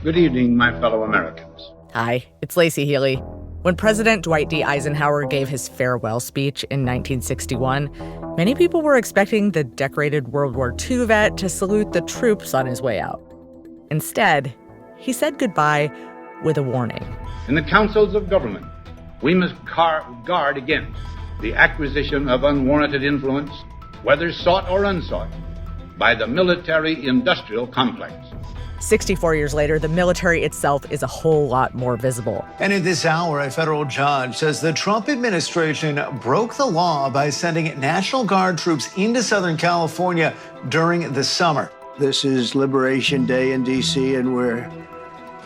Good evening, my fellow Americans. Hi, it's Lacey Healy. When President Dwight D. Eisenhower gave his farewell speech in 1961, many people were expecting the decorated World War II vet to salute the troops on his way out. Instead, he said goodbye with a warning. In the councils of government, we must guard against the acquisition of unwarranted influence, whether sought or unsought, by the military-industrial complex. 64 years later, the military itself is a whole lot more visible. And in this hour, a federal judge says the Trump administration broke the law by sending National Guard troops into Southern California during the summer. This is Liberation Day in D.C., and we're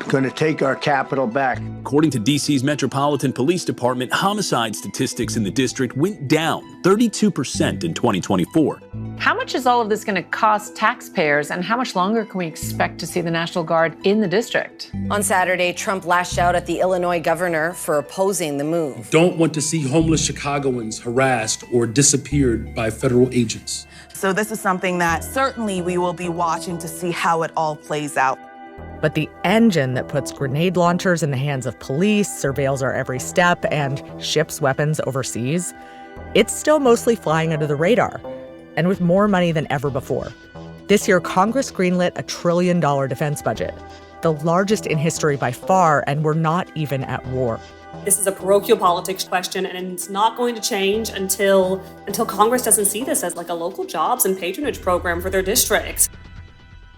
going to take our capital back. According to D.C.'s Metropolitan Police Department, homicide statistics in the district went down 32% in 2024. How much is all of this going to cost taxpayers, and how much longer can we expect to see the National Guard in the district? On Saturday, Trump lashed out at the Illinois governor for opposing the move. Don't want to see homeless Chicagoans harassed or disappeared by federal agents. So this is something that certainly we will be watching to see how it all plays out. But the engine that puts grenade launchers in the hands of police, surveils our every step, and ships weapons overseas, it's still mostly flying under the radar, and with more money than ever before. This year, Congress greenlit a $1 trillion defense budget, the largest in history by far, and we're not even at war. This is a parochial politics question, and it's not going to change until Congress doesn't see this as like a local jobs and patronage program for their districts.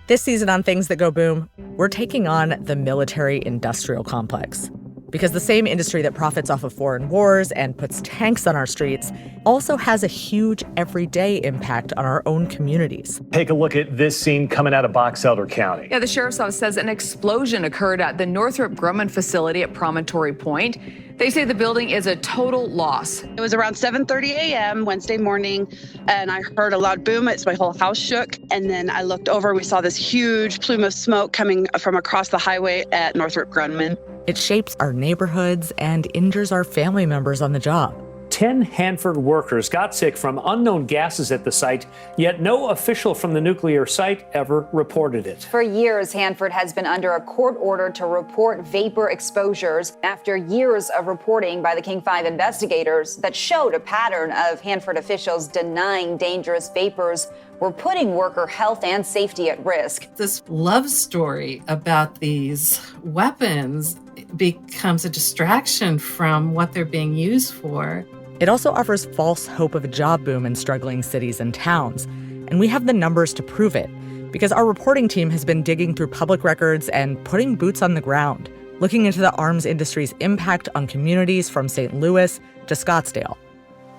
This season on Things That Go Boom, we're taking on the military-industrial complex. Because the same industry that profits off of foreign wars and puts tanks on our streets also has a huge everyday impact on our own communities. Take a look at this scene coming out of Box Elder County. Yeah, the sheriff's office says an explosion occurred at the Northrop Grumman facility at Promontory Point. They say the building is a total loss. It was around 7:30 a.m. Wednesday morning, and I heard a loud boom. My whole house shook. And then I looked over. We saw this huge plume of smoke coming from across the highway at Northrop Grumman. It shapes our neighborhoods and injures our family members on the job. 10 Hanford workers got sick from unknown gases at the site, yet no official from the nuclear site ever reported it. For years, Hanford has been under a court order to report vapor exposures after years of reporting by the King 5 investigators that showed a pattern of Hanford officials denying dangerous vapors were putting worker health and safety at risk. This love story about these weapons becomes a distraction from what they're being used for. It also offers false hope of a job boom in struggling cities and towns. And we have the numbers to prove it, because our reporting team has been digging through public records and putting boots on the ground, looking into the arms industry's impact on communities from St. Louis to Scottsdale.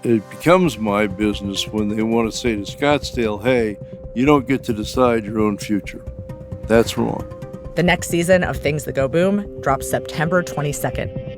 It becomes my business when they want to say to Scottsdale, hey, you don't get to decide your own future. That's wrong. The next season of Things That Go Boom drops September 22nd.